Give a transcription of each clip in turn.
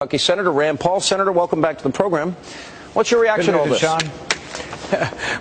Senator Rand Paul. Senator, welcome back to the program. What's your reaction to all this? Sean.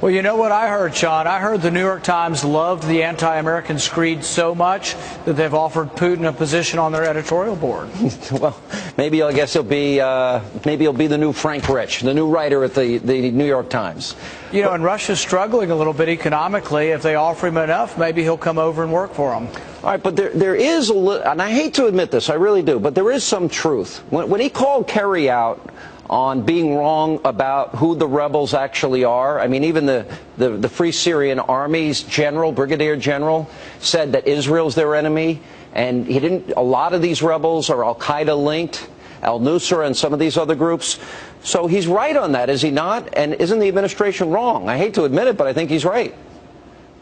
Well, you know what I heard, Sean? I heard the New York Times loved the anti-American screed so much that they've offered Putin a position on their editorial board. Well, maybe I guess he'll be the new Frank Rich, the new writer at the New York Times. You know, and Russia's struggling a little bit economically. If they offer him enough, maybe he'll come over and work for them. All right, but there is a little, and I hate to admit this, I really do, but there is some truth. When he called Kerry out on being wrong about who the rebels actually are, I mean, even the Free Syrian Army's general, brigadier general, said that Israel's their enemy, and he didn't. A lot of these rebels are Al-Qaeda linked, al-Nusra and some of these other groups. So he's right on that, is he not? And isn't the administration wrong? I hate to admit it, but I think he's right.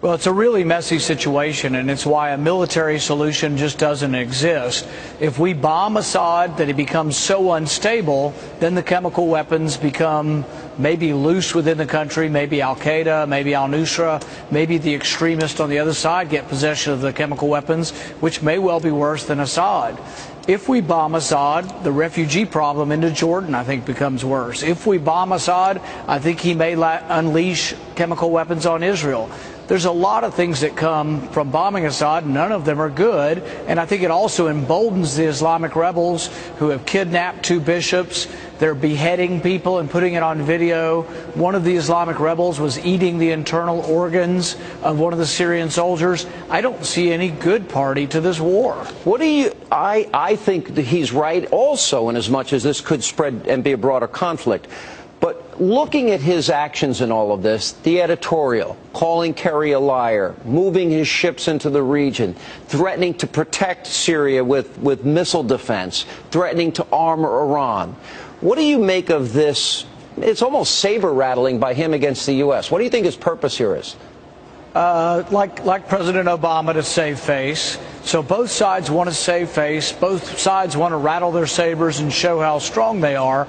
Well, it's a really messy situation, and it's why a military solution just doesn't exist. If we bomb Assad, that he becomes so unstable, then the chemical weapons become maybe loose within the country, maybe Al-Qaeda, maybe al-Nusra, maybe the extremists on the other side get possession of the chemical weapons, which may well be worse than Assad. If we bomb Assad, the refugee problem into Jordan, I think, becomes worse. If we bomb Assad, I think he may unleash chemical weapons on Israel. There's a lot of things that come from bombing Assad. None of them are good. And I think it also emboldens the Islamic rebels who have kidnapped 2 bishops. They're beheading people and putting it on video. One of the Islamic rebels was eating the internal organs of one of the Syrian soldiers. I don't see any good party to this war. What do you? I think that he's right also, in as much as this could spread and be a broader conflict. But looking at his actions in all of this, the editorial, calling Kerry a liar, moving his ships into the region, threatening to protect Syria with missile defense, threatening to arm Iran. What do you make of this? It's almost saber-rattling by him against the U.S. What do you think his purpose here is? Like President Obama, to save face. So both sides want to save face. Both sides want to rattle their sabers and show how strong they are.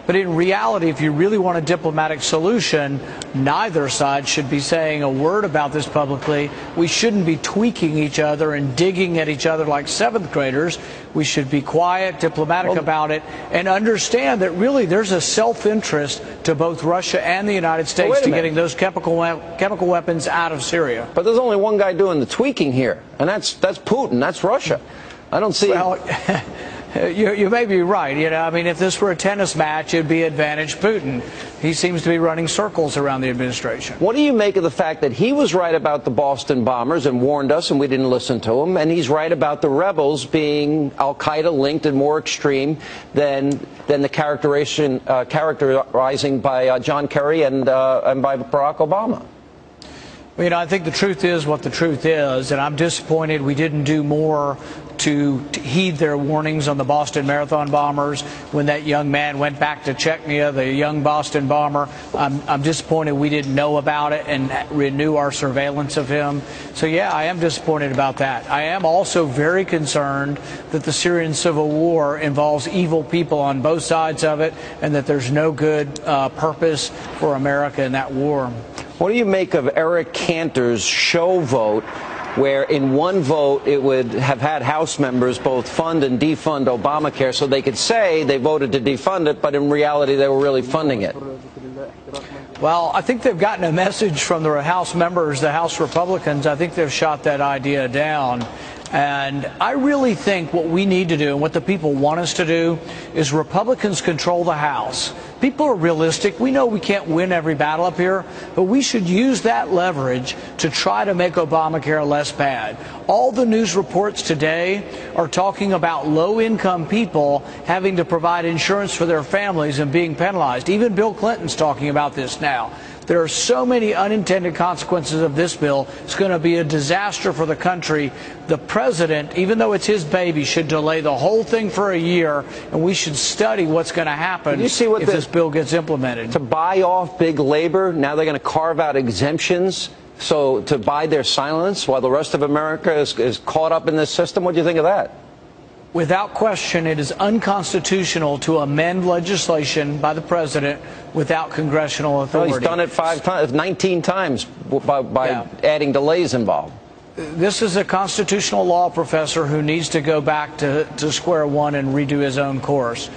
But in reality, if you really want a diplomatic solution, neither side should be saying a word about this publicly. We shouldn't be tweaking each other and digging at each other like 7th graders. We should be quiet, diplomatic about it, and understand that really there's a self-interest to both Russia and the United States to getting those chemical weapons out of Syria. But there's only one guy doing the tweaking here, and that's Putin. That's Russia. I don't see. Well, You may be right. You know, I mean, if this were a tennis match, it'd be advantage Putin. He seems to be running circles around the administration. What do you make of the fact that he was right about the Boston bombers and warned us and we didn't listen to him, and he's right about the rebels being Al-Qaeda linked and more extreme than the characterizing by John Kerry and by Barack Obama? Well, you know, I think the truth is what the truth is, and I'm disappointed we didn't do more to heed their warnings on the Boston Marathon bombers when that young man went back to Chechnya, the young Boston bomber. I'm disappointed we didn't know about it and renew our surveillance of him. So, yeah, I am disappointed about that. I am also very concerned that the Syrian civil war involves evil people on both sides of it and that there's no good purpose for America in that war. What do you make of Eric Cantor's show vote, where in one vote it would have had House members both fund and defund Obamacare, so they could say they voted to defund it, but in reality they were really funding it? Well, I think they've gotten a message from the House members, the House Republicans. I think they've shot that idea down. And I really think what we need to do and what the people want us to do is Republicans control the House. People are realistic. We know we can't win every battle up here, but we should use that leverage to try to make Obamacare less bad. All the news reports today are talking about low-income people having to provide insurance for their families and being penalized. Even Bill Clinton's talking about this now. There are so many unintended consequences of this bill. It's going to be a disaster for the country. The president, even though it's his baby, should delay the whole thing for a year, and we should study what's going to happen if this bill gets implemented. To buy off big labor, now they're going to carve out exemptions so to buy their silence while the rest of America is caught up in this system. What do you think of that? Without question, it is unconstitutional to amend legislation by the president without congressional authority. Well, he's done it 19 times by adding delays involved. This is a constitutional law professor who needs to go back to square one and redo his own course.